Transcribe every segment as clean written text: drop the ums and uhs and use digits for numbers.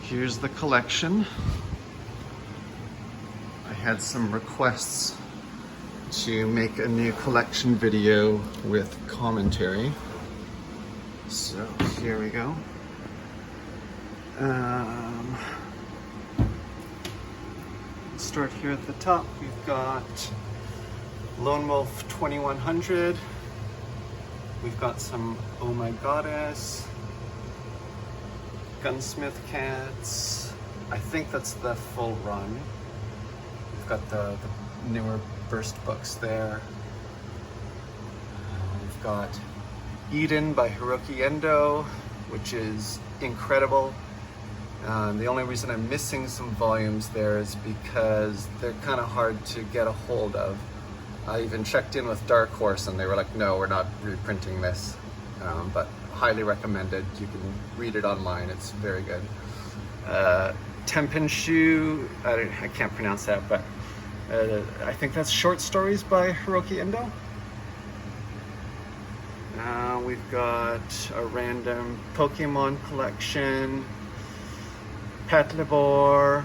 Here's the collection. I had some requests to make a new collection video with commentary. So here we go. Start here at the top. We've got Lone Wolf 2100. We've got some Oh My Goddess, Gunsmith Cats. I think that's the full run. We've got the newer burst books there. We've got Eden by Hiroki Endo, which is incredible. The only reason I'm missing some volumes there is because they're kind of hard to get a hold of. I even checked in with Dark Horse and they were like, no, we're not reprinting this. But highly recommended. You can read it online, it's very good. Tenpenshu, I can't pronounce that, but I think that's short stories by Hiroki Endo. We've got a random Pokemon collection, Patlabor,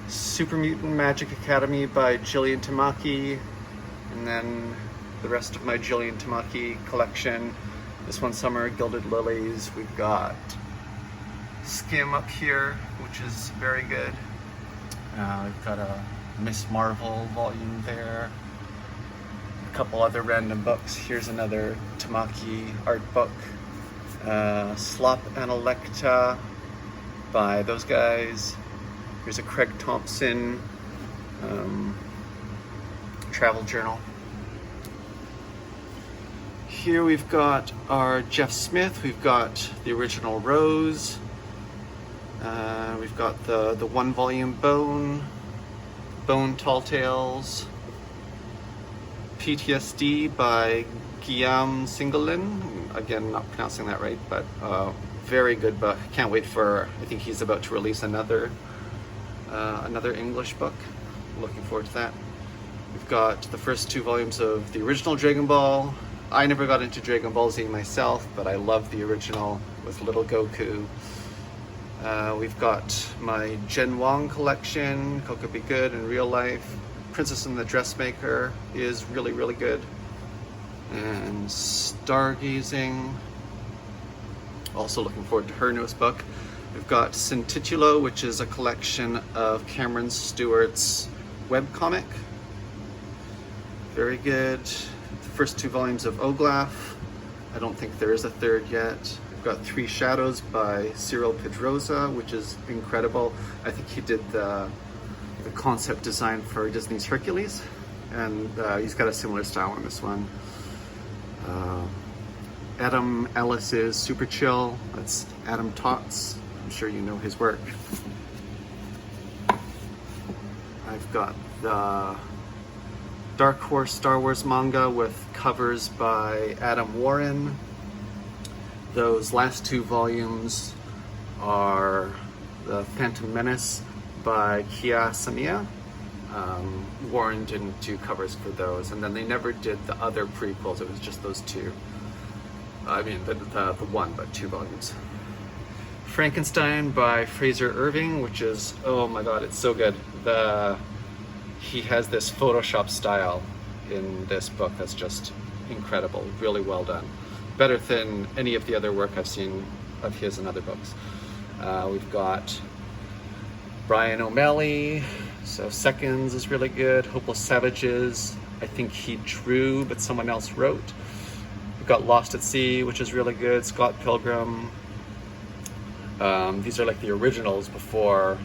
Super Mutant Magic Academy by Jillian Tamaki, and then the rest of my Jillian Tamaki collection. This one, Summer Gilded Lilies. We've got Skim up here, which is very good. We've got a Miss Marvel volume there. A couple other random books. Here's another Tamaki art book. Slop and Electa by those guys. Here's a Craig Thompson travel journal. Here we've got our Jeff Smith. We've got the original Rose. We've got the one volume Bone Tall Tales. PTSD by Guillaume Singelin. Again, not pronouncing that right, but very good book. Can't wait for, I think he's about to release another English book. Looking forward to that. We've got the first two volumes of the original Dragon Ball. I never got into Dragon Ball Z myself, but I love the original with Little Goku. We've got my Gen Wong collection, Coco Be Good in Real Life. Princess and the Dressmaker is really, really good. And Stargazing, also looking forward to her newest book. We've got Sintitulo, which is a collection of Cameron Stewart's webcomic. Very good. The first two volumes of Oglaf. I don't think there is a third yet. We've got Three Shadows by Cyril Pedrosa, which is incredible. I think he did the concept design for Disney's Hercules, and he's got a similar style on this one. Adam Ellis's Super Chill, that's Adam Tots. I'm sure you know his work. I've got the Dark Horse Star Wars manga with covers by Adam Warren. Those last two volumes are The Phantom Menace by Kia Samiya. Warren didn't do covers for those, and then they never did the other prequels. It was just those two. I mean, the one, but 2 volumes. Frankenstein by Fraser Irving, which is, oh my god, it's so good. He has this Photoshop style in this book that's just incredible, really well done. Better than any of the other work I've seen of his in other books. We've got Brian O'Malley, so Seconds is really good. Hopeless Savages, I think he drew, but someone else wrote. We've got Lost at Sea, which is really good. Scott Pilgrim. These are like the originals before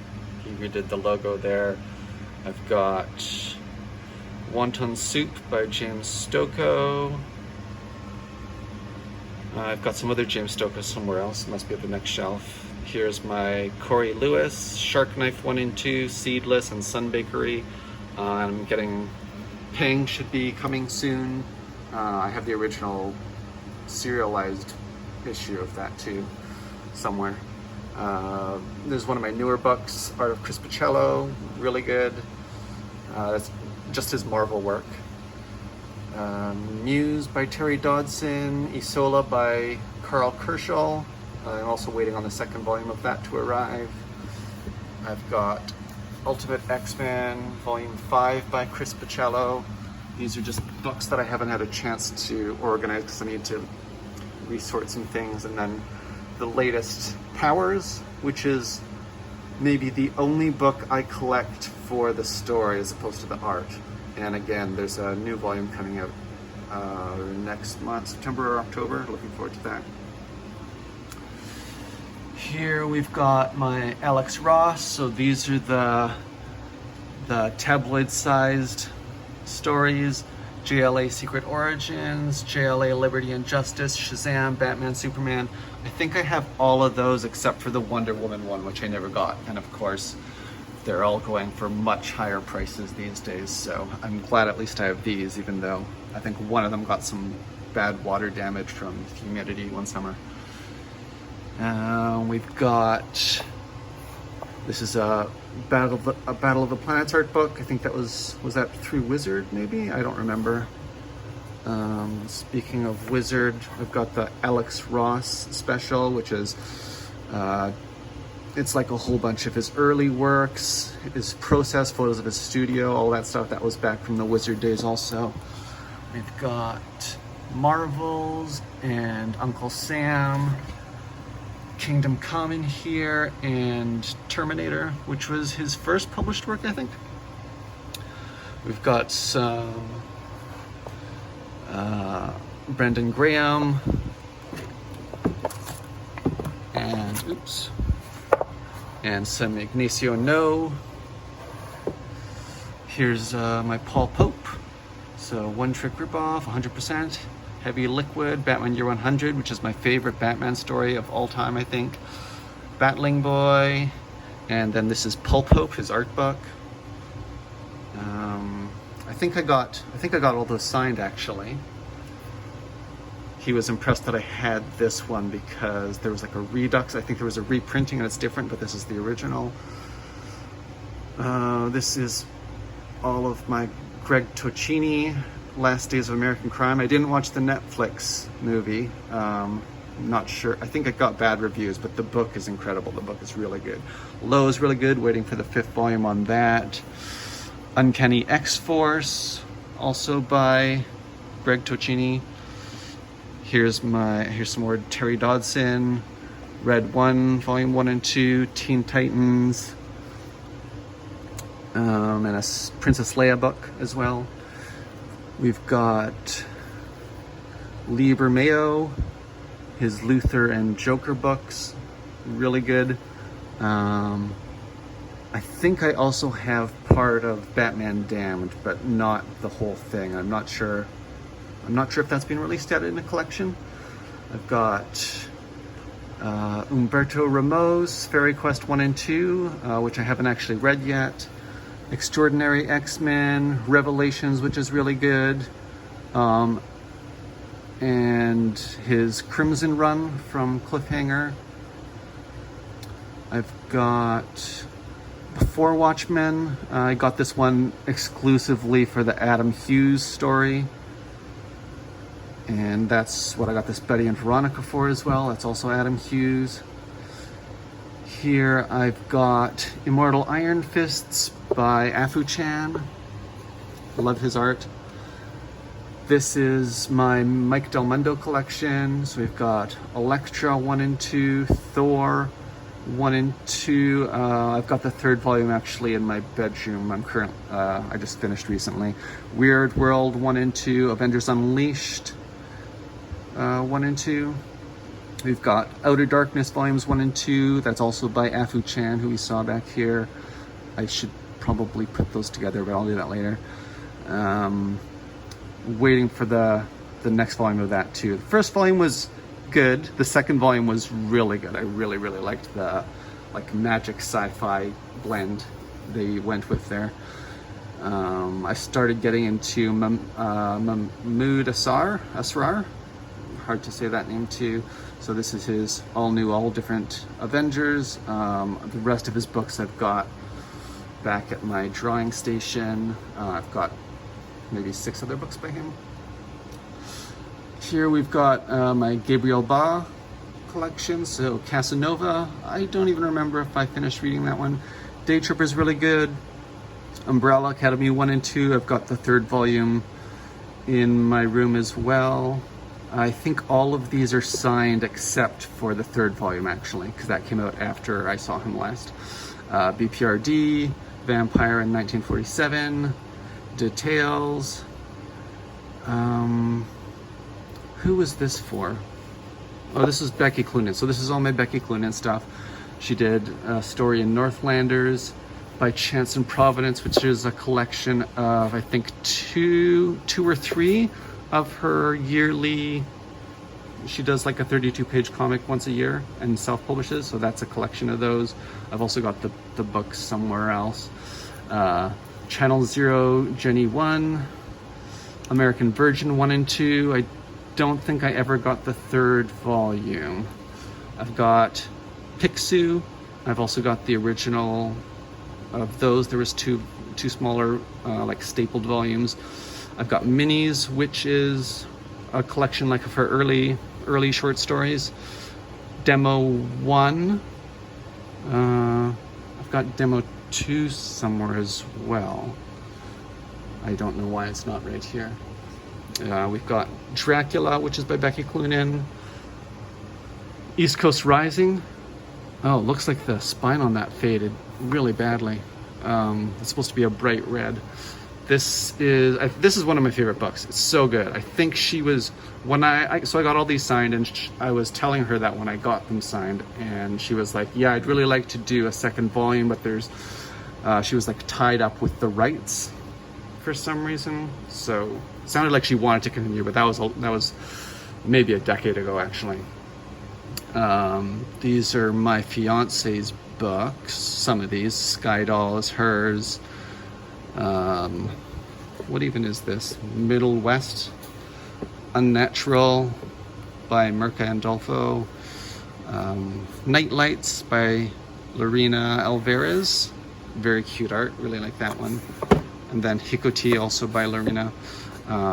he redid the logo there. I've got Wonton Soup by James Stokoe. I've got some other James Stokoe somewhere else. It must be at the next shelf. Here's my Corey Lewis, Shark Knife 1 and 2, Seedless, and Sun Bakery. I'm getting Pang should be coming soon. I have the original serialized issue of that too, somewhere. There's one of my newer books, Art of Chris Bachalo, really good. That's just his Marvel work. Muse by Terry Dodson, Isola by Carl Kershaw. I'm also waiting on the second volume of that to arrive. I've got Ultimate X-Men Volume 5 by Chris Bachalo. These are just books that I haven't had a chance to organize because I need to resort some things. And then the latest Powers, which is maybe the only book I collect for the story as opposed to the art. And again, there's a new volume coming out next month, September or October. Looking forward to that. Here we've got my Alex Ross. So these are the tabloid-sized stories. JLA Secret Origins, JLA Liberty and Justice, Shazam, Batman, Superman. I think I have all of those except for the Wonder Woman one, which I never got. And of course, they're all going for much higher prices these days. So I'm glad at least I have these, even though I think one of them got some bad water damage from humidity one summer. We've got, this is a Battle of the Planets art book. I think that was that through Wizard maybe? I don't remember. Speaking of Wizard, I've got the Alex Ross special, which is, it's like a whole bunch of his early works, his process photos of his studio, all that stuff. That was back from the Wizard days also. We've got Marvels and Uncle Sam, Kingdom Come in here, and Terminator, which was his first published work, I think. We've got some Brendan Graham and some Ignacio No. Here's my Paul Pope. So One Trick Ripoff, 100%. Heavy Liquid, Batman Year 100, which is my favorite Batman story of all time, I think. Battling Boy, and then this is Paul Pope, his art book. I think I got all those signed actually. He was impressed that I had this one because there was like a redux. I think there was a reprinting and it's different, but this is the original. This is all of my Greg Tocchini Last Days of American Crime. I didn't watch the Netflix movie. Not sure. I think it got bad reviews, but the book is incredible. The book is really good. Low is really good. Waiting for the 5th volume on that. Uncanny X-Force, also by Greg Tocchini. Here's some more Terry Dodson. Red 1, Volume 1 and 2. Teen Titans. And a Princess Leia book as well. We've got Lee Bermeo, his Luther and Joker books, really good. I think I also have part of Batman Damned, but not the whole thing. I'm not sure if that's been released yet in a collection. I've got Umberto Ramos, Fairy Quest 1 and 2, which I haven't actually read yet. Extraordinary X-Men, Revelations, which is really good, and his Crimson Run from Cliffhanger. I've got Before Watchmen. I got this one exclusively for the Adam Hughes story, and that's what I got this Betty and Veronica for as well. That's also Adam Hughes. Here I've got Immortal Iron Fists by Afu-chan. I love his art. This is my Mike Del Mundo collection. So we've got Elektra 1 and 2, Thor 1 and 2. I've got the 3rd volume actually in my bedroom. I just finished recently. Weird World 1 and 2, Avengers Unleashed 1 and 2. We've got Outer Darkness Volumes 1 and 2. That's also by Afu-chan, who we saw back here. I should probably put those together, but I'll do that later. Waiting for the next volume of that too. The first volume was good. The second volume was really good. I really liked the magic sci-fi blend they went with there. I started getting into Mahmoud Asrar. Hard to say that name too. So this is his all new, all different Avengers. The rest of his books I've got back at my drawing station. I've got maybe 6 other books by him. Here we've got my Gabriel collection. So Casanova, I don't even remember if I finished reading that one. Day Tripper is really good. Umbrella Academy 1 and 2. I've got the 3rd volume in my room as well. I think all of these are signed except for the 3rd volume, actually, because that came out after I saw him last. BPRD, Vampire in 1947, Details. Who was this for? Oh, this is Becky Cloonan. So this is all my Becky Cloonan stuff. She did a story in Northlanders, By Chance and Providence, which is a collection of, I think, two or three of her yearly. She does like a 32-page comic once a year and self-publishes, so that's a collection of those. I've also got the books somewhere else. Channel Zero, Jenny 1, American Virgin 1 and 2. I don't think I ever got the 3rd volume. I've got Picsou. I've also got the original of those. There was two smaller like stapled volumes. I've got Minis, which is a collection like of her early short stories. Demo 1. I've got Demo 2 somewhere as well. I don't know why it's not right here. We've got Dracula, which is by Becky Cloonan. East Coast Rising. Oh, looks like the spine on that faded really badly. It's supposed to be a bright red. This is one of my favorite books. It's so good. I think she was, when so I got all these signed, and I was telling her that when I got them signed, and she was like, yeah, I'd really like to do a 2nd volume, but she was like tied up with the rights for some reason. So it sounded like she wanted to continue, but that was maybe a decade ago, actually. These are my fiance's books. Some of these. Sky Doll is hers. What even is this? Middle West. Unnatural by Mirka Andolfo. Night Lights by Lorena Alvarez. Very cute art. Really like that one. And then Hikoti, also by Lorena.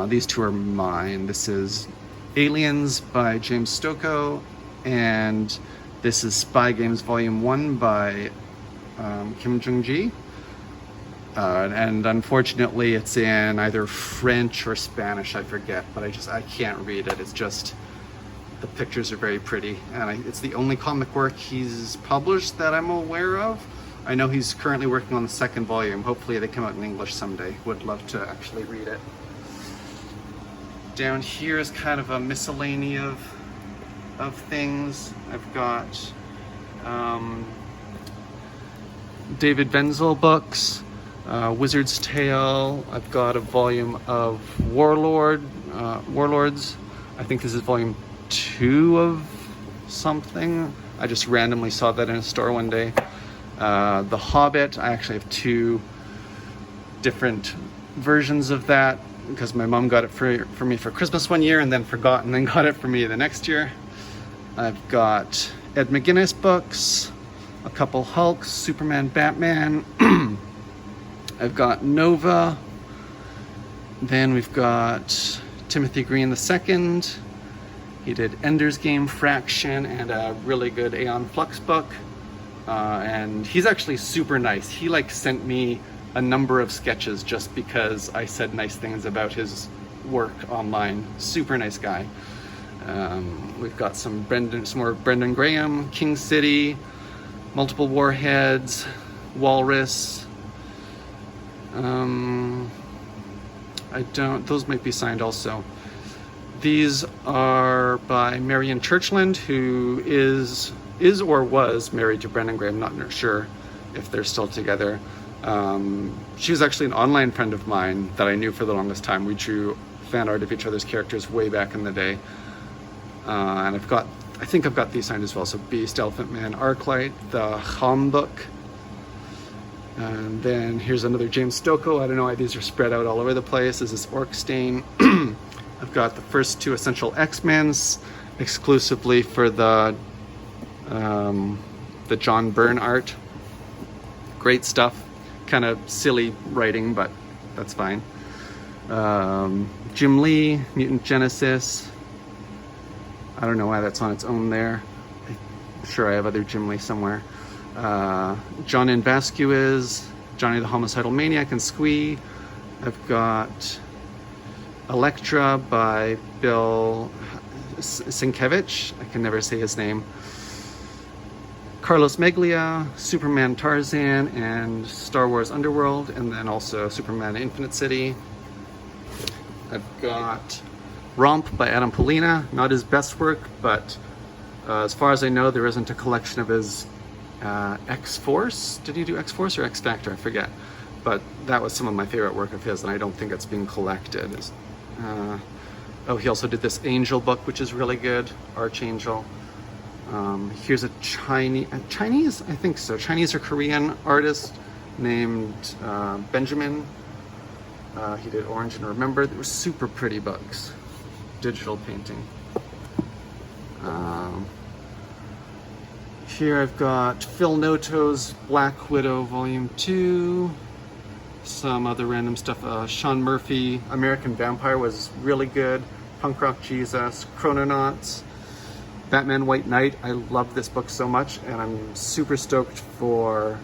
These two are mine. This is Aliens by James Stokoe. And this is Spy Games Volume 1 by Kim Jung-ji. And unfortunately it's in either French or Spanish, I forget, but I can't read it. It's just, the pictures are very pretty, and it's the only comic work he's published that I'm aware of. I know he's currently working on the 2nd volume. Hopefully they come out in English someday. Would love to actually read it. Down here is kind of a miscellany of things. I've got David Wenzel books. Wizard's Tale. I've got a volume of Warlords. I think this is volume 2 of something. I just randomly saw that in a store one day. The Hobbit. I actually have 2 different versions of that because my mom got it for me for Christmas one year and then forgot and then got it for me the next year. I've got Ed McGuinness books, a couple Hulks, Superman, Batman. I've got Nova. Then we've got Timothy Green II. He did Ender's Game, Fraction, and a really good Aeon Flux book. And he's actually super nice. He sent me a number of sketches just because I said nice things about his work online. Super nice guy. We've got some more Brendan Graham, King City, Multiple Warheads, Walrus. Those might be signed also. These are by Marion Churchland, who is or was married to Brendan Graham. Not sure if they're still together. She was actually an online friend of mine that I knew for the longest time. We drew fan art of each other's characters way back in the day. And I think I've got these signed as well. So Beast, Elephant Man, Arclight, the Ham book. And then here's another James Stokoe. I don't know why these are spread out all over the place. This is Orkstain. I've got the first 2 Essential X-Men's exclusively for the John Byrne art. Great stuff. Kind of silly writing, but that's fine. Jim Lee, Mutant Genesis. I don't know why that's on its own there. I'm sure I have other Jim Lee somewhere. John N. Vasquez, Johnny the Homicidal Maniac and Squee. I've got Electra by Bill Sienkiewicz. I can never say his name. Carlos Meglia, Superman Tarzan, and Star Wars Underworld, and then also Superman Infinite City. I've got Romp by Adam Polina, not his best work, but as far as I know, there isn't a collection of his X-Force. Did he do X-Force or X-Factor? I forget. But that was some of my favorite work of his, and I don't think it's being collected. Oh, he also did this Angel book, which is really good, Archangel. Here's a Chinese, I think so, Chinese or Korean artist named Benjamin. He did Orange and Remember. They were super pretty books. Digital painting. Here I've got Phil Noto's Black Widow Volume 2. Some other random stuff. Sean Murphy, American Vampire was really good. Punk Rock Jesus, Chrononauts, Batman White Knight. I love this book so much, and I'm super stoked for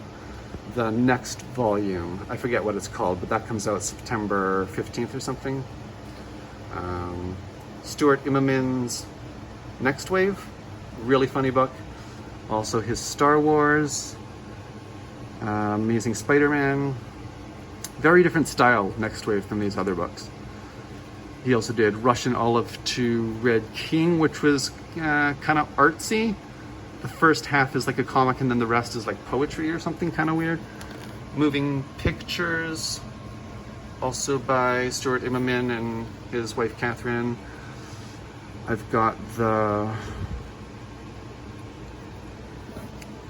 the next volume. I forget what it's called, but that comes out September 15th or something. Stuart Immonen's Next Wave, really funny book. Also his Star Wars, Amazing Spider-Man. Very different style, Next Wave, from these other books. He also did Russian Olive to Red King, which was kind of artsy. The first half is like a comic, and then the rest is like poetry or something kind of weird. Moving Pictures, also by Stuart Immonen and his wife Catherine. I've got the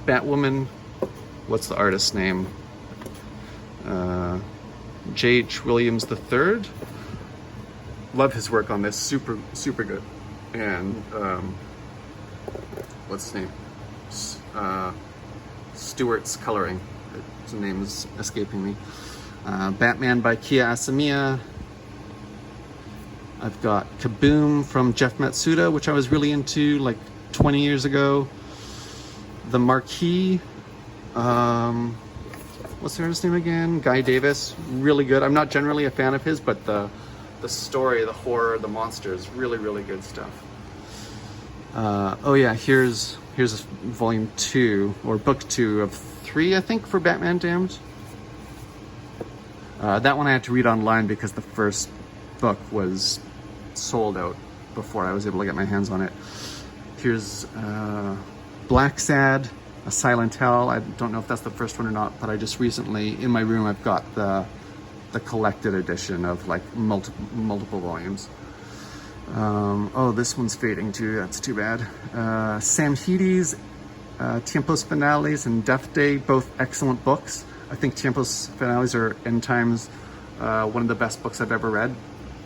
Batwoman, what's the artist's name? J.H. Williams III. Love his work on this, super good. And what's his name? Stewart's coloring. His name is escaping me. Batman by Kia Asamiya. I've got Kaboom from Jeff Matsuda, which I was really into like 20 years ago. The Marquis. What's his name again? Guy Davis. Really good. I'm not generally a fan of his, but the story, the horror, the monsters, really good stuff. Oh yeah, here's volume 2 or book 2 of 3, I think, for Batman Damned. That one I had to read online because the first book was sold out before I was able to get my hands on it. Here's Black Sad, A Silent Hell. I don't know if that's the first one or not, but I just recently, in my room, I've got the collected edition of like multiple volumes. Oh, this one's fading too, that's too bad. Sam Heady's Tiempos Finales and Death Day, both excellent books. I think Tiempos Finales or End Times, one of the best books I've ever read.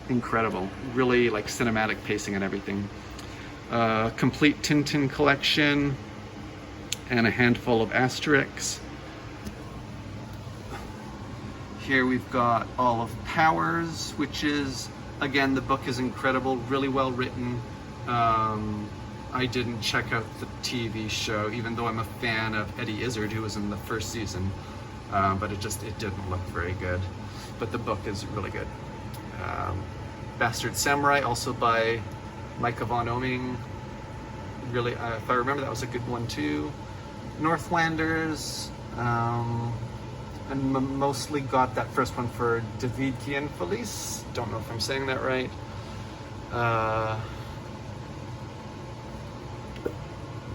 Incredible, really like cinematic pacing and everything. Complete Tintin collection and a handful of Asterix. Here we've got All of Powers, which is, again, the book is incredible, really well written. I didn't check out the TV show, even though I'm a fan of Eddie Izzard, who was in the first season, but it didn't look very good. But the book is really good. Bastard Samurai, also by Micah von Oming. Really, if I remember, that was a good one too. Northlanders, and mostly got that first one for David Kian-Felice. Don't know if I'm saying that right.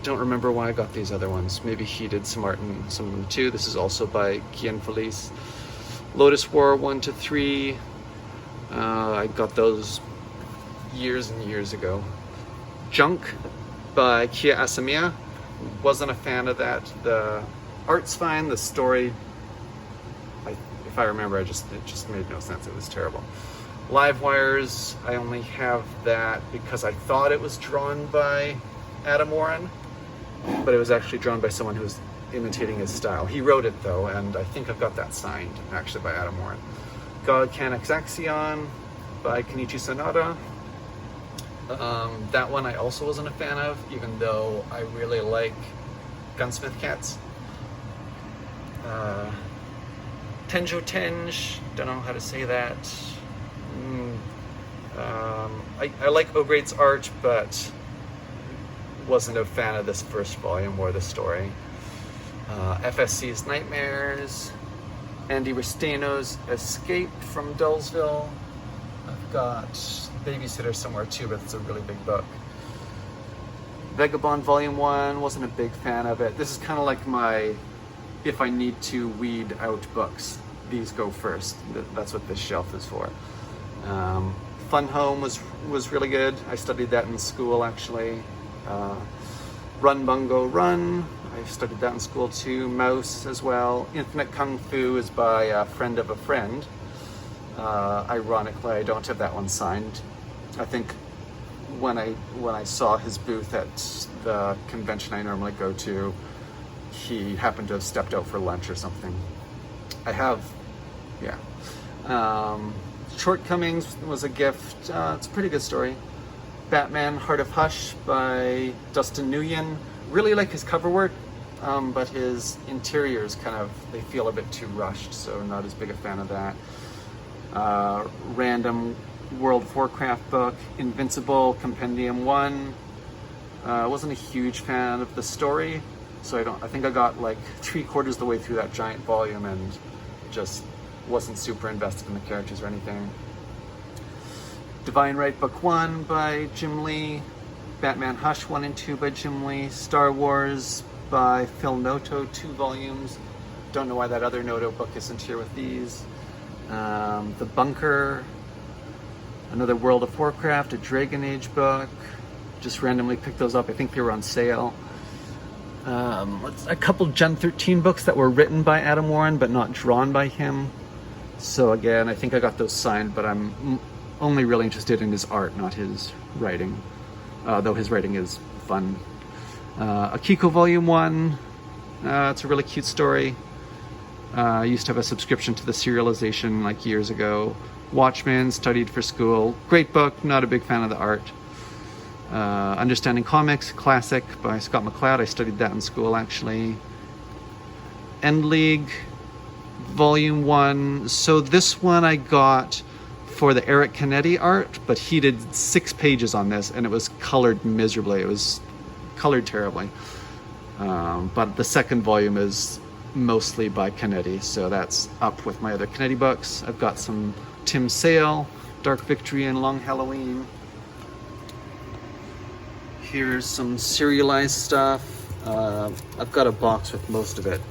Don't remember why I got these other ones. Maybe he did some art in some of them too. This is also by Kian-Felice. Lotus War 1 to 3. I got those years and years ago. Junk by Kia Asamiya. Wasn't a fan of that. The art's fine, the story, if I remember, it just made no sense. It was terrible. Live Wires, I only have that because I thought it was drawn by Adam Warren, but it was actually drawn by someone who was imitating his style. He wrote it though, and I think I've got that signed actually by Adam Warren. God Can Axion by Kenichi Sonata. That one I also wasn't a fan of, even though I really like Gunsmith Cats. Tenjo Tenj, don't know how to say that. I like O'Grade's art, but wasn't a fan of this first volume or the story. FSC's Nightmares, Andy Restaino's Escape from Dullsville. I've got Babysitter somewhere too, but it's a really big book. Vagabond Volume 1, wasn't a big fan of it. This is kind of like my, if I need to weed out books, these go first. That's what this shelf is for. Fun Home was really good. I studied that in school, actually. Run Bungo Run, I studied that in school too. Mouse as well. Infinite Kung Fu is by a friend of a friend. Ironically, I don't have that one signed. I think when I saw his booth at the convention I normally go to, he happened to have stepped out for lunch or something. I have, yeah. Shortcomings was a gift. It's a pretty good story. Batman Heart of Hush by Dustin Nguyen. Really like his cover work, but his interiors they feel a bit too rushed, so not as big a fan of that. Random World of Warcraft book, Invincible Compendium 1. Wasn't a huge fan of the story, so I think I got like 3/4 of the way through that giant volume and just wasn't super invested in the characters or anything. Divine Right Book 1 by Jim Lee, Batman Hush 1 and 2 by Jim Lee, Star Wars by Phil Noto, 2 volumes. Don't know why that other Noto book isn't here with these. The Bunker, another World of Warcraft, a Dragon Age book. Just randomly picked those up. I think they were on sale. A couple Gen 13 books that were written by Adam Warren but not drawn by him. So again, I think I got those signed, but I'm only really interested in his art, not his writing. Though his writing is fun. Akiko Volume 1. It's a really cute story. I used to have a subscription to the serialization like years ago. Watchmen, studied for school. Great book, not a big fan of the art. Understanding Comics, classic by Scott McCloud. I studied that in school, actually. End League, Volume 1. So this one I got for the Eric Canetti art, but he did 6 pages on this, and it was colored miserably. It was colored terribly. But the second volume is mostly by Canetti, so that's up with my other Canetti books. I've got some Tim Sale, Dark Victory and Long Halloween. Here's some serialized stuff. I've got a box with most of it.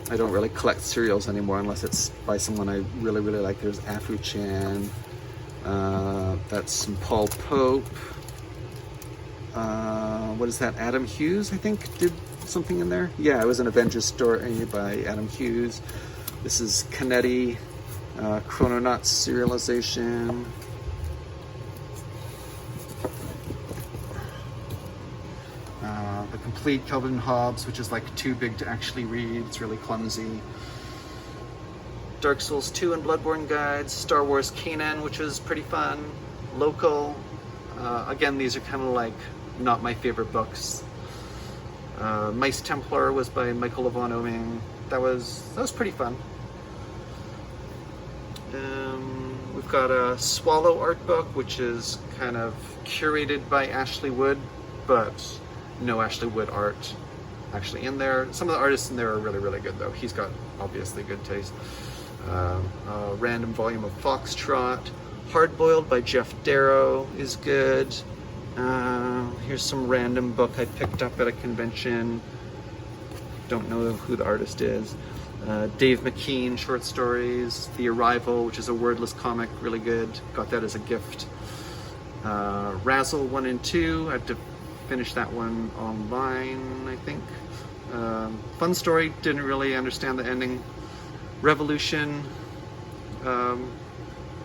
I don't really collect serials anymore unless it's by someone I really, really like. There's Afu Chan. That's some Paul Pope. What is that? Adam Hughes, I think, did something in there. Yeah, it was an Avengers story by Adam Hughes. This is Canetti, Chrononauts serialization. The complete Calvin and Hobbes, which is like too big to actually read. It's really clumsy. Dark Souls 2 and Bloodborne guides. Star Wars Kanan, which was pretty fun. Local. Again, these are kind of like not my favorite books. Mice Templar was by Michael Levon Oming. That was pretty fun. We've got a Swallow art book, which is kind of curated by Ashley Wood, but no Ashley Wood art actually in there. Some of the artists in there are really, really good though. He's got obviously good taste. A random volume of Foxtrot. Hardboiled by Jeff Darrow is good. Here's some random book I picked up at a convention. Don't know who the artist is. Dave McKean short stories. The Arrival, which is a wordless comic, really good. Got that as a gift. Razzle 1 and 2. I had to finish that one online, I think. Fun story, didn't really understand the ending. Revolution,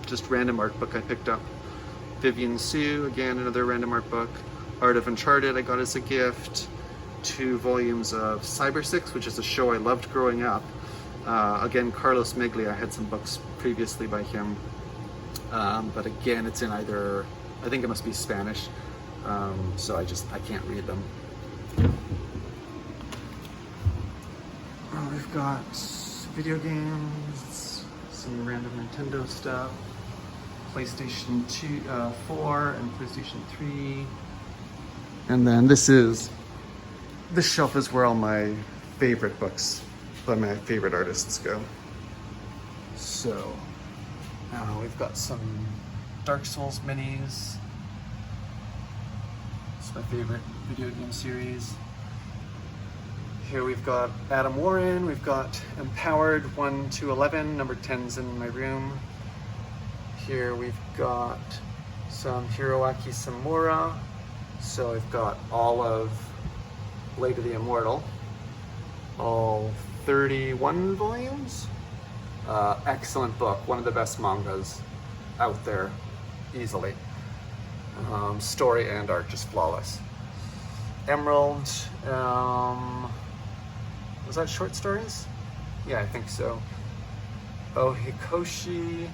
just random art book I picked up. Vivian Sue, again, another random art book. Art of Uncharted I got as a gift. 2 volumes of Cyber 6, which is a show I loved growing up. Again, Carlos Meglia, I had some books previously by him. But again, it's in either, I think it must be Spanish. So I can't read them. we've got video games, some random Nintendo stuff, PlayStation 4 and PlayStation 3. And then this shelf is where all my favorite books by my favorite artists go. So we've got some Dark Souls minis. It's my favorite video game series. Here we've got Adam Warren, we've got Empowered 1 to 11, number 10's in my room. Here we've got some Hiroaki Samura. So I've got all of Blade of the Immortal, all 31 volumes. Excellent book, one of the best mangas out there, easily. Story and art just flawless. Emerald, was that short stories? Yeah, I think so. Oh, Hikoshi,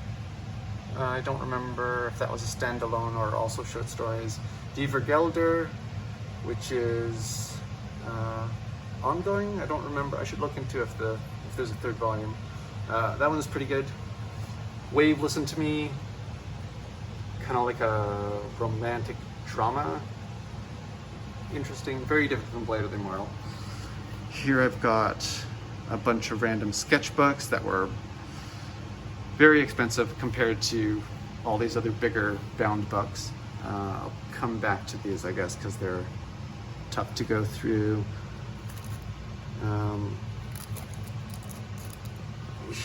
I don't remember if that was a standalone or also short stories. Diver Gelder, which is ongoing. I don't remember. I should look into if there's a third volume. That one's pretty good. Wave, Listen to Me, kind of like a romantic drama. Interesting, very different from Blade of the Immortal. Here I've got a bunch of random sketchbooks that were very expensive compared to all these other bigger bound books. I'll come back to these, I guess, because they're tough to go through.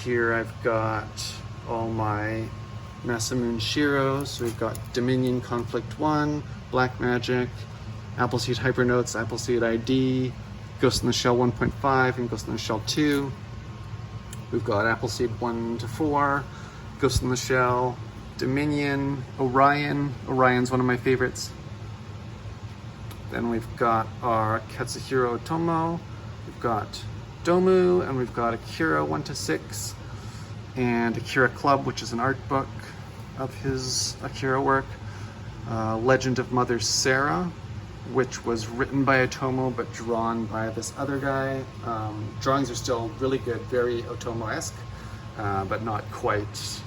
Here I've got all my Masamune Shiros. So we've got Dominion Conflict 1, Black Magic, Appleseed Hypernotes, Appleseed ID, Ghost in the Shell 1.5, and Ghost in the Shell 2. We've got Appleseed 1 to 4, Ghost in the Shell, Dominion, Orion. Orion's one of my favorites. Then we've got our Katsuhiro Otomo, we've got Domu, and we've got Akira 1 to 6, and Akira Club, which is an art book of his Akira work. Legend of Mother Sarah, which was written by Otomo but drawn by this other guy. Drawings are still really good, very Otomo-esque, but not quite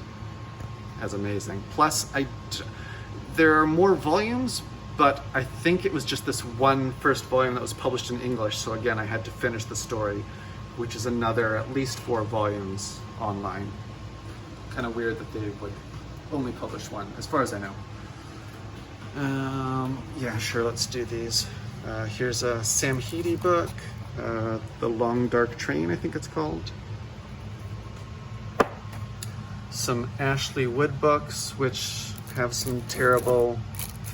as amazing. Plus, there are more volumes, but I think it was just this one first volume that was published in English, so again, I had to finish the story, which is another at least 4 volumes online. Kind of weird that they would only publish one, as far as I know. Yeah, sure, let's do these. Here's a Sam Heady book, The Long Dark Train, I think it's called. Some Ashley Wood books, which have some terrible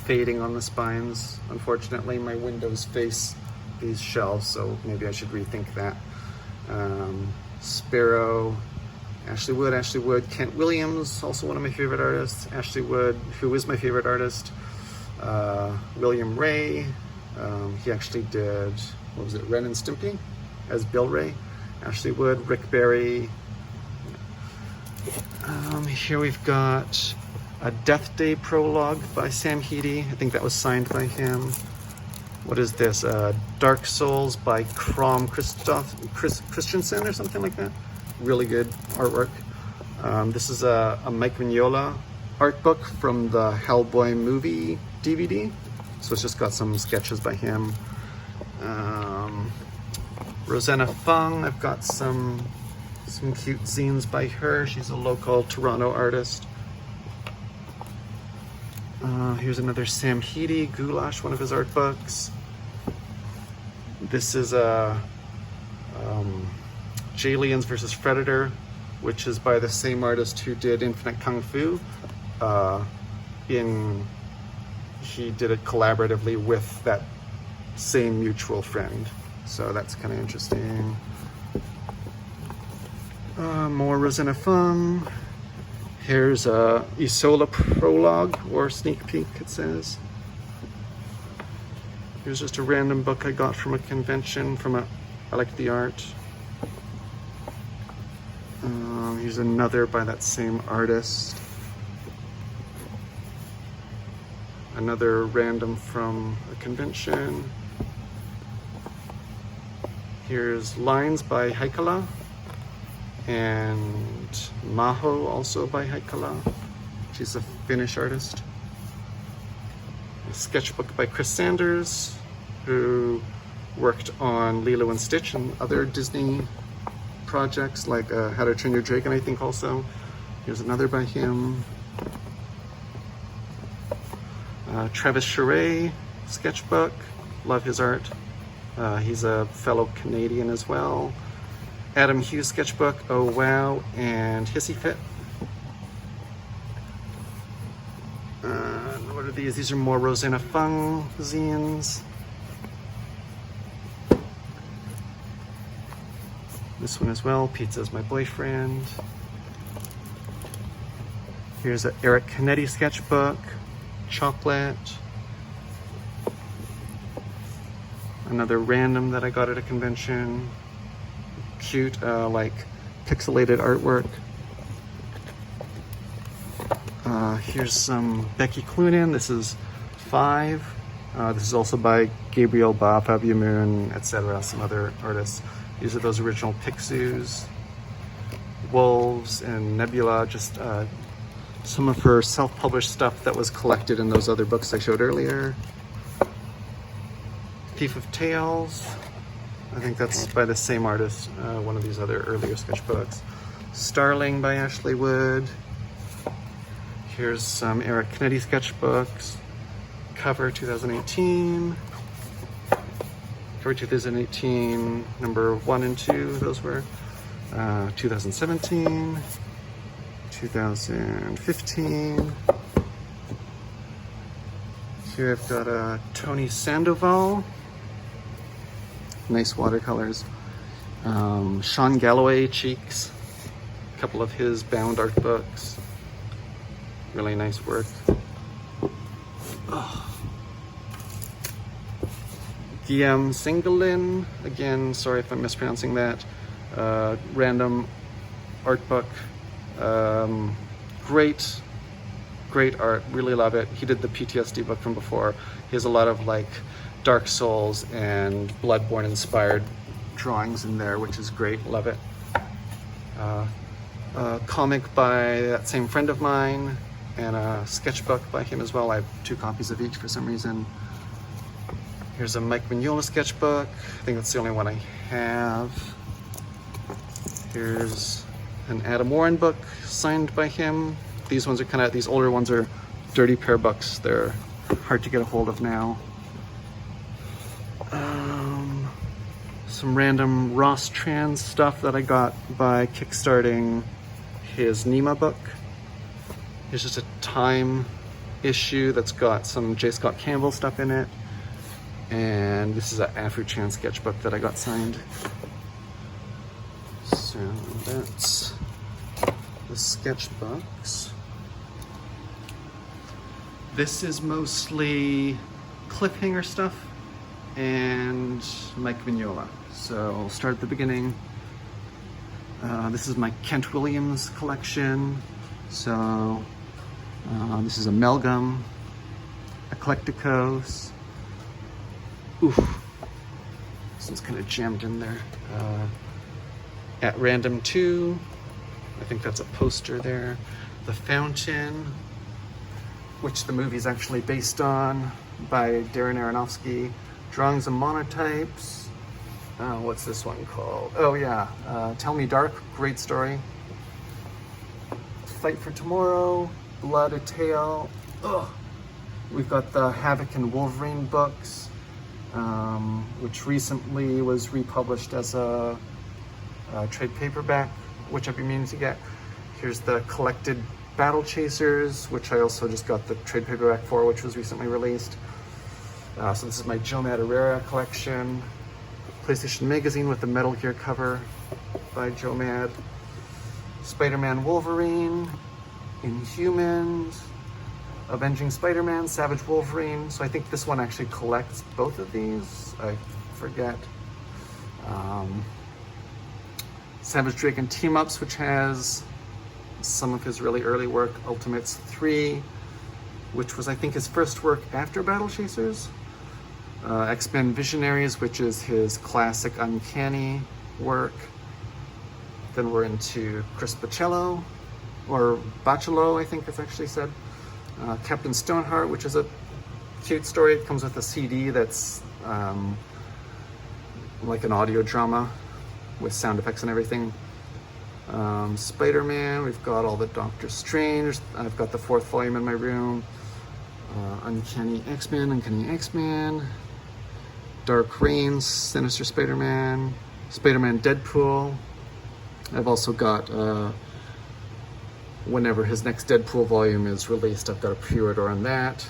fading on the spines. Unfortunately, my windows face these shelves, so maybe I should rethink that. Sparrow, Ashley Wood, Kent Williams, also one of my favorite artists. Ashley Wood, who is my favorite artist. William Ray, he actually did, what was it, Ren and Stimpy as Bill Ray. Ashley Wood, Rick Berry. Here we've got a Death Day prologue by Sam Heady. I think that was signed by him. What is this? Dark Souls by Crom Christensen or something like that. Really good artwork. This is a Mike Mignola art book from the Hellboy movie DVD. So it's just got some sketches by him. Rosanna Fung, I've got some cute zines by her. She's a local Toronto artist. Here's another Sam Heady, Goulash, one of his art books. This is a Jillian's versus Predator, which is by the same artist who did Infinite Kung Fu. He did it collaboratively with that same mutual friend. So that's kind of interesting. More Rosanna Fung. Here's a Isola prologue, or sneak peek it says. Here's just a random book I got from a convention, I liked the art. Here's another by that same artist. Another random from a convention. Here's Lines by Haikala, and Maho, also by Haikala. She's a Finnish artist. A sketchbook by Chris Sanders, who worked on Lilo and Stitch and other Disney projects like How to Train Your Dragon, I think also. Here's another by him. Travis Charest sketchbook, love his art. He's a fellow Canadian as well. Adam Hughes sketchbook, Oh Wow, and Hissy Fit. What are these? These are more Rosanna Fung zines. This one as well, Pizza's My Boyfriend. Here's an Eric Canetti sketchbook, Chocolate. Another random that I got at a convention. Cute, like pixelated artwork. Here's some Becky Cloonan. This is 5. This is also by Gabriel, Fabio Moon, etc. Some other artists. These are those original Pixies, Wolves, and Nebula. Just some of her self-published stuff that was collected in those other books I showed earlier. Thief of Tales. I think that's by the same artist, one of these other earlier sketchbooks. Starling by Ashley Wood. Here's some Eric Canetti sketchbooks. Cover 2018. Cover 2018, number 1 and 2, those were. 2017. 2015. Here I've got a Tony Sandoval. Nice watercolors. Sean Galloway Cheeks. A couple of his bound art books. Really nice work. Oh. Guillaume Singelin. Again, sorry if I'm mispronouncing that. Random art book. Great art. Really love it. He did the PTSD book from before. He has a lot of like Dark Souls and Bloodborne inspired drawings in there, which is great. Love it. A comic by that same friend of mine, and a sketchbook by him as well. I have 2 copies of each for some reason. Here's a Mike Mignola sketchbook. I think that's the only one I have. Here's an Adam Warren book signed by him. These ones are these older ones are dirty pair books. They're hard to get a hold of now. Some random Ross Trans stuff that I got by kickstarting his Nima book. Here's just a Time issue that's got some J. Scott Campbell stuff in it. And this is an Afro-Chan sketchbook that I got signed. So that's the sketchbooks. This is mostly cliffhanger stuff and Mike Mignola. So I'll start at the beginning. This is my Kent Williams collection. So this is Amalgam, Eclecticos. Oof, this one's kind of jammed in there. At Random 2, I think that's a poster there. The Fountain, which the movie is actually based on, by Darren Aronofsky. Drawings and Monotypes. What's this one called? Oh yeah, Tell Me Dark, great story. Fight for Tomorrow, Blood, A Tale. Ugh. We've got the Havoc and Wolverine books, which recently was republished as a trade paperback, which I've been meaning to get. Here's the collected Battle Chasers, which I also just got the trade paperback for, which was recently released. So this is my Joe Madureira collection. PlayStation Magazine with the Metal Gear cover by Joe Mad. Spider-Man Wolverine, Inhumans, Avenging Spider-Man, Savage Wolverine. So I think this one actually collects both of these. I forget. Savage Dragon Team-Ups, which has some of his really early work. Ultimates 3, which was I think his first work after Battle Chasers. X-Men Visionaries, which is his classic Uncanny work. Then we're into Chris Bachalo, or Bachalo, I think it's actually said. Captain Stoneheart, which is a cute story. It comes with a CD that's like an audio drama with sound effects and everything. Spider-Man, we've got all the Doctor Strange. I've got the 4th volume in my room. Uncanny X-Men, Dark Reigns, Sinister Spider-Man, Spider-Man Deadpool. I've also got, whenever his next Deadpool volume is released, I've got a pre-order on that.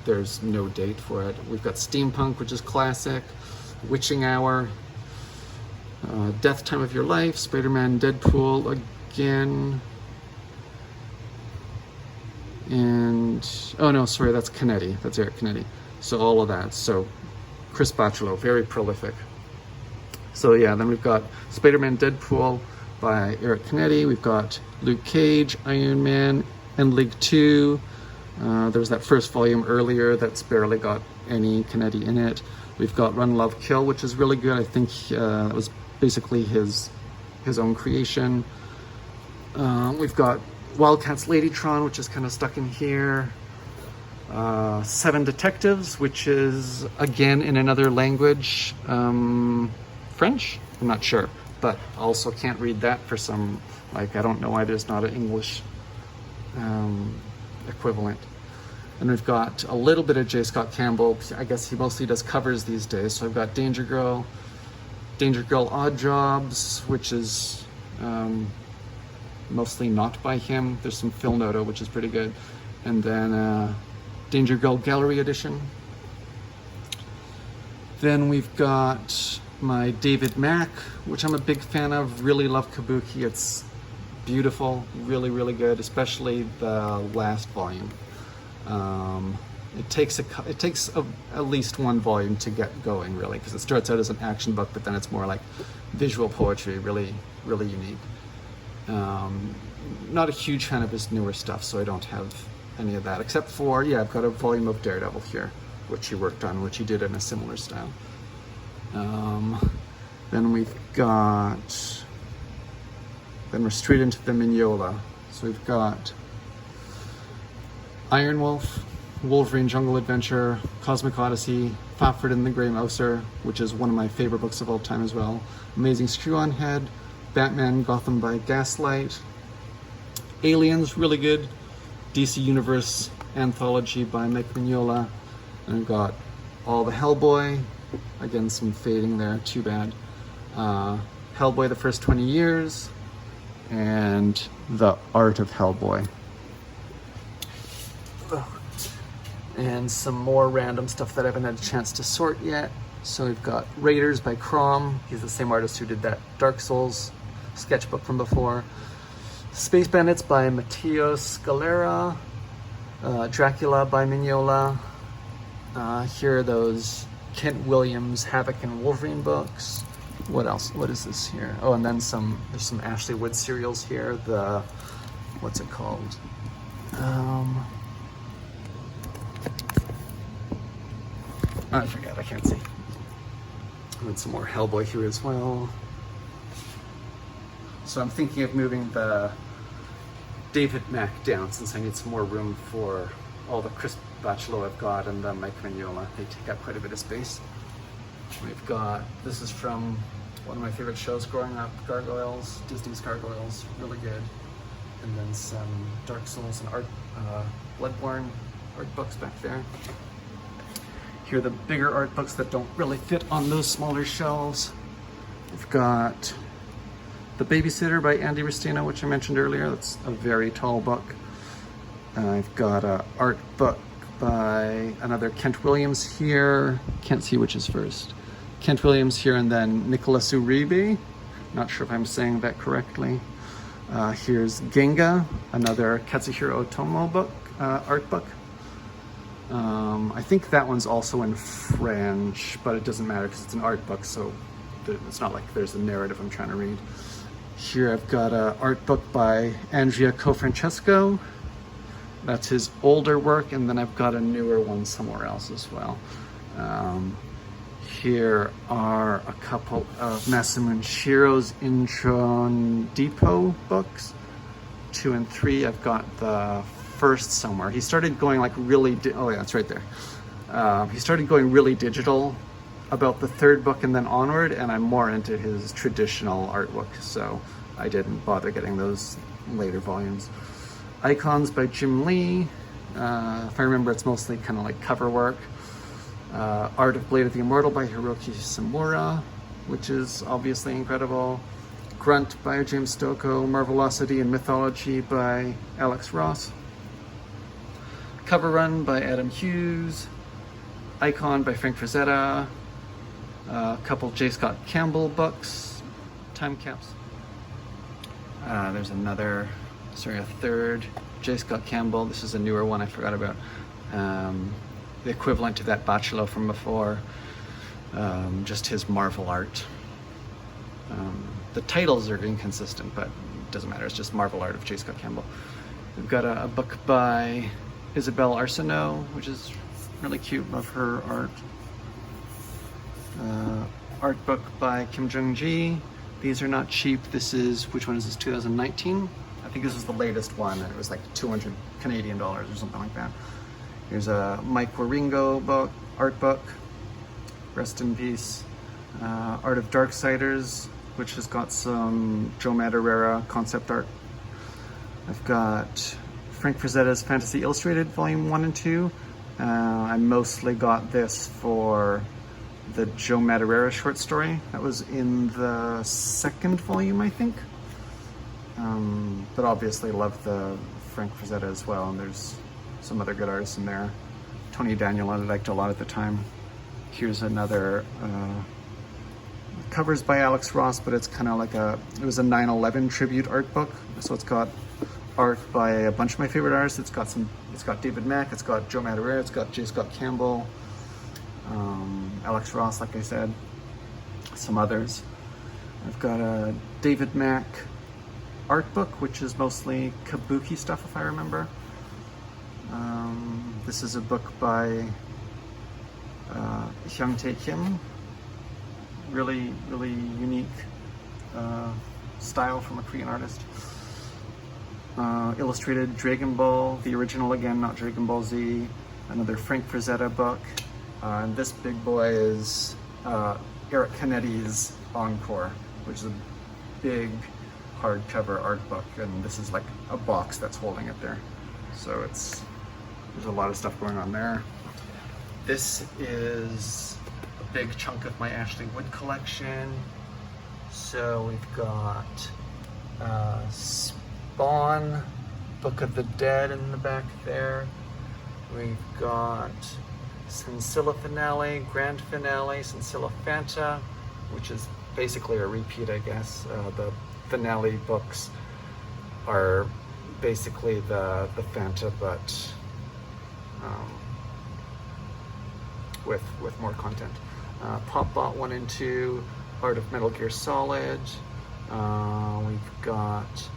There's no date for it. We've got Steampunk, which is classic, Witching Hour, Death Time of Your Life, Spider-Man Deadpool again, and oh no, sorry, that's Canetti. That's Eric Canetti. So all of that. So Chris Bachalo, very prolific. So yeah, then we've got Spider-Man Deadpool by Eric Canetti. We've got Luke Cage, Iron Man, and League 2. There was that first volume earlier that's barely got any Canetti in it. We've got Run, Love, Kill, which is really good. I think that was basically his own creation. We've got Wildcats Ladytron, which is kind of stuck in here. 7 Detectives, which is again in another language, French? I'm not sure, but also can't read that for some, like, I don't know why there's not an English equivalent. And we've got a little bit of J. Scott Campbell. I guess he mostly does covers these days. So I've got Danger Girl Odd Jobs, which is mostly not by him. There's some Phil Noto, which is pretty good. And then Danger Girl Gallery Edition. Then we've got my David Mack, which I'm a big fan of. Really love Kabuki. It's beautiful, really, really good, especially the last volume. It takes at least 1 volume to get going, really, because it starts out as an action book, but then it's more like visual poetry, really, really unique. Not a huge fan of his newer stuff, so I don't have any of that, except for, yeah, I've got a volume of Daredevil here, which he worked on, which he did in a similar style. Then we've got, then we're straight into the Mignola. So we've got Iron Wolf, Wolverine Jungle Adventure, Cosmic Odyssey, Fafhrd and the Grey Mouser, which is one of my favorite books of all time as well. Amazing Screw-On Head, Batman Gotham by Gaslight, Aliens, really good, DC Universe Anthology by Mike Mignola, and we've got all the Hellboy, again some fading there, too bad. Hellboy, the first 20 years, and The Art of Hellboy. And some more random stuff that I haven't had a chance to sort yet. So we've got Raiders by Crom. He's the same artist who did that Dark Souls sketchbook from before. Space Bandits by Matteo Scalera. Dracula by Mignola. Here are those Kent Williams Havoc and Wolverine books. What else? What is this here? Oh, and then there's some Ashley Wood serials here. The, what's it called? I forget, I can't see. And some more Hellboy here as well. So I'm thinking of moving the David Mack down, since I need some more room for all the Chris Bachalo I've got and the Mike Mignola. They take up quite a bit of space. We've got, this is from one of my favorite shows growing up, Gargoyles, Disney's Gargoyles, really good. And then some Dark Souls and Bloodborne art books back there. Here are the bigger art books that don't really fit on those smaller shelves. We've got The Babysitter by Andy Ristina, which I mentioned earlier. That's a very tall book. I've got an art book by another Kent Williams here. Can't see which is first. Kent Williams here, and then Nicholas Uribe. Not sure if I'm saying that correctly. Here's Genga, another Katsuhiro Otomo book, art book. I think that one's also in French, but it doesn't matter because it's an art book, so it's not like there's a narrative I'm trying to read. Here I've got an art book by Andrea Cofrancesco. That's his older work, and then I've got a newer one somewhere else as well. Here are a couple of Masamune Intron Depot books, 2 and 3. I've got the first somewhere. He started going like really, oh yeah, it's right there. He started going really digital about the 3rd book and then onward, and I'm more into his traditional artwork, so I didn't bother getting those later volumes. Icons by Jim Lee. If I remember, it's mostly kind of like cover work. Art of Blade of the Immortal by Hiroki Samura, which is obviously incredible. Grunt by James Stokoe. Marvelosity and Mythology by Alex Ross. Cover Run by Adam Hughes. Icon by Frank Frazetta. A couple J. Scott Campbell books. Time caps. There's another, sorry, a 3rd J. Scott Campbell. This is a newer one I forgot about. The equivalent to that Bachalo from before. Just his Marvel art. The titles are inconsistent, but it doesn't matter. It's just Marvel art of J. Scott Campbell. We've got a book by Isabelle Arsenault, which is really cute. Love her art. Art book by Kim Jung-ji. These are not cheap. This is, which one is this, 2019? I think this was the latest one, and it was like 200 Canadian dollars or something like that. Here's a Mike Waringo book, art book. Rest in peace. Art of Darksiders, which has got some Joe Madureira concept art. I've got Frank Frazetta's Fantasy Illustrated, Volume 1 and 2. I mostly got this for the Joe Madureira short story. That was in the 2nd volume, I think. But obviously love the Frank Frazetta as well, and there's some other good artists in there. Tony Daniel I liked a lot at the time. Here's another covers by Alex Ross, but it's kind of like it was a 9/11 tribute art book. So it's got art by a bunch of my favorite artists. It's got David Mack, it's got Joe Madureira, it's got J. Scott Campbell, Alex Ross, like I said, some others. I've got a David Mack art book, which is mostly kabuki stuff, if I remember. This is a book by Hyung-tae Kim. Really, really unique style from a Korean artist. Illustrated Dragon Ball, the original again, not Dragon Ball Z. Another Frank Frazetta book. And this big boy is Eric Canetti's Encore, which is a big hardcover art book, and this is like a box that's holding it there. So there's a lot of stuff going on there. This is a big chunk of my Ashley Wood collection. So we've got Spawn, Book of the Dead in the back there. We've got Sensilla Finale, Grand Finale, Sensilla Fanta, which is basically a repeat, I guess. The finale books are basically the Fanta, but with more content. Pop Bot 1 and 2, Art of Metal Gear Solid. We've got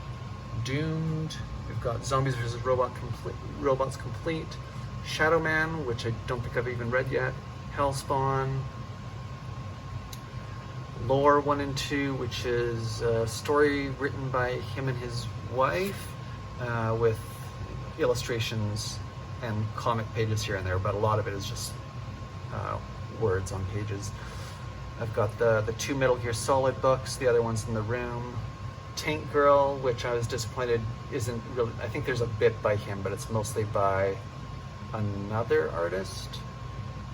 Doomed. We've got Zombies vs. Robots Complete. Shadow Man, which I don't think I've even read yet. Hellspawn. Lore 1 and 2, which is a story written by him and his wife, with illustrations and comic pages here and there, but a lot of it is just words on pages. I've got the 2 Metal Gear Solid books, the other one's in the room. Tank Girl, which I was disappointed isn't really, I think there's a bit by him, but it's mostly by another artist.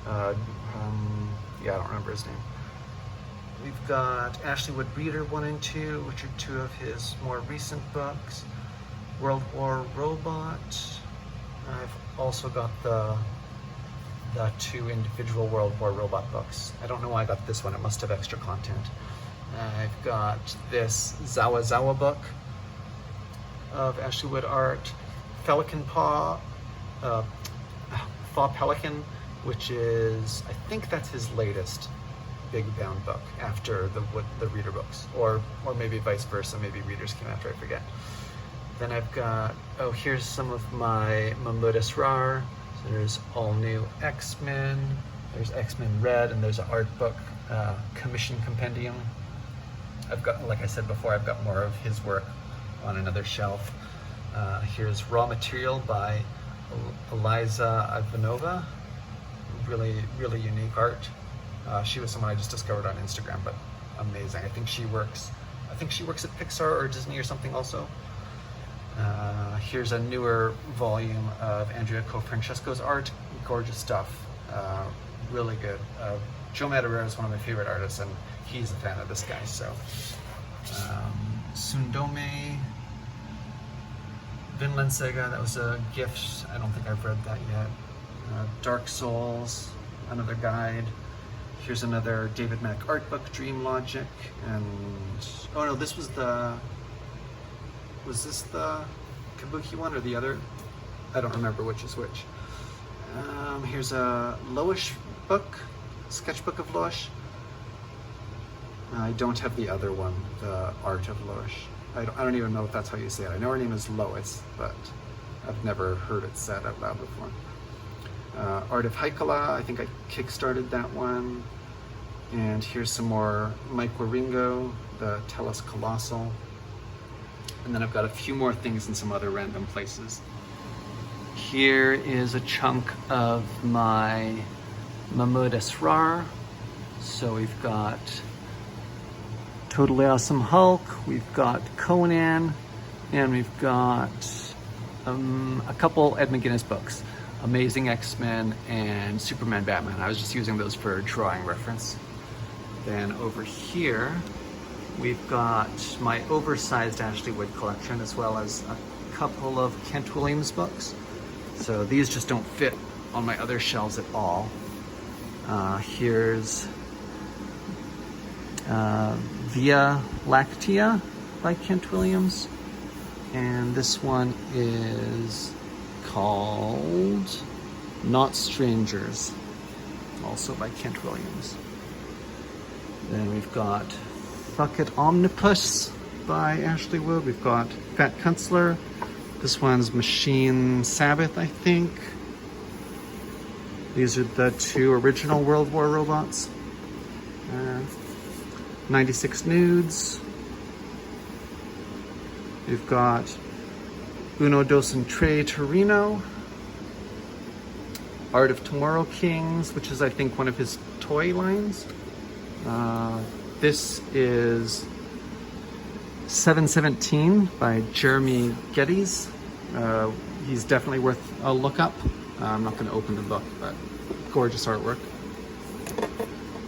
Yeah, I don't remember his name. We've got Ashley Wood Reader 1 and 2, which are 2 of his more recent books. World War Robot. I've also got the 2 individual World War Robot books. I don't know why I got this one, it must have extra content. I've got this Zawa Zawa book of Ashley Wood art. Pelican Paw, Paw Pelican, which is, I think that's his latest big bound book after the Reader books, or maybe vice versa, maybe Readers came after, I forget. Then I've got, oh, here's some of my Mammoth Rar. So there's All New X-Men, There's X-Men Red, and there's an art book, commission compendium. I've got, like I said before, I've got more of his work on another shelf. Here's Raw Material by Eliza Ivanova. Really, really unique art. She was someone I just discovered on Instagram, but amazing. I think she works at Pixar or Disney or something also. Here's a newer volume of Andrea Cofrancesco's art. Gorgeous stuff. Really good. Joe Madureira is one of my favorite artists, and he's a fan of this guy. So, Sundome, Vinland Saga, that was a gift. I don't think I've read that yet. Dark Souls, another guide. Here's another David Mack art book, Dream Logic, and oh no, this was this the Kabuki one or the other? I don't remember which is which. Here's a Loish book, Sketchbook of Loish. I don't have the other one, the Art of Loish. I don't even know if that's how you say it. I know her name is Lois, but I've never heard it said out loud before. Art of Haikala, I think I kickstarted that one. And here's some more Mike Waringo, the Tellus Colossal. And then I've got a few more things in some other random places. Here is a chunk of my Mahmoud Esrar. So we've got Totally Awesome Hulk, we've got Conan, and we've got a couple Ed McGuinness books. Amazing X-Men and Superman Batman. I was just using those for drawing reference. Then over here, we've got my oversized Ashley Wood collection, as well as a couple of Kent Williams books. So these just don't fit on my other shelves at all. Here's Via Lactea by Kent Williams. And this one is called Not Strangers, also by Kent Williams. Then we've got Fuck It Omnipus by Ashley Wood. We've got Pat Kunstler. This one's Machine Sabbath, I think. These are the two original World War robots. 96 Nudes. We've got Uno Dos and Tre Torino. Art of Tomorrow Kings, which is I think one of his toy lines. This is 717 by Jeremy Geddes. He's definitely worth a look up. I'm not going to open the book, but gorgeous artwork.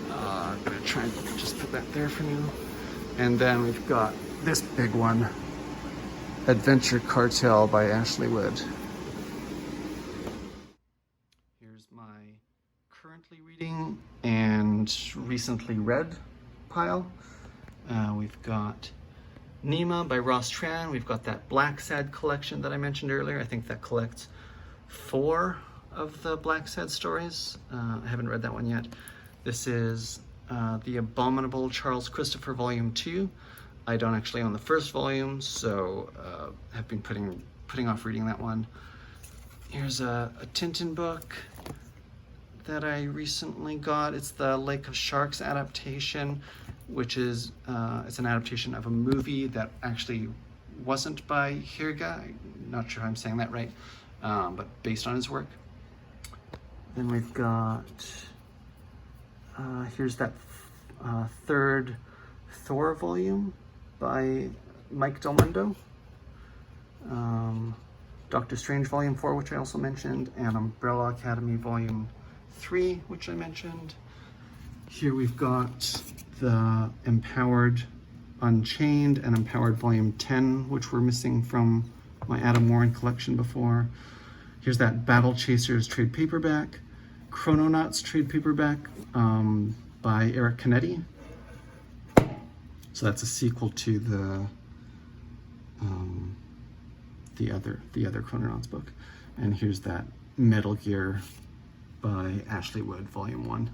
I'm going to try and just put that there for you. And then we've got this big one, Adventure Cartel by Ashley Wood. Here's my currently reading and recently read pile. We've got Nima by Ross Tran. We've got that Black Sad collection that I mentioned earlier. I think that collects 4 of the Black Sad stories. I haven't read that one yet. This is The Abominable Charles Christopher Volume 2. I don't actually own the first volume, so have been putting off reading that one. Here's a Tintin book that I recently got. It's the Lake of Sharks adaptation, which is it's an adaptation of a movie that actually wasn't by Hirga. I'm not sure if I'm saying that right, but based on his work. Then we've got here's that third Thor volume by Mike Del Mundo. Doctor Strange Volume 4, which I also mentioned, and Umbrella Academy Volume 3, which I mentioned. Here we've got the Empowered Unchained and Empowered Volume 10, which were missing from my Adam Warren collection before. Here's that Battle Chasers trade paperback, Chrononauts trade paperback by Eric Canetti. So that's a sequel to the other Chrononauts book. And here's that Metal Gear by Ashley Wood, Volume 1.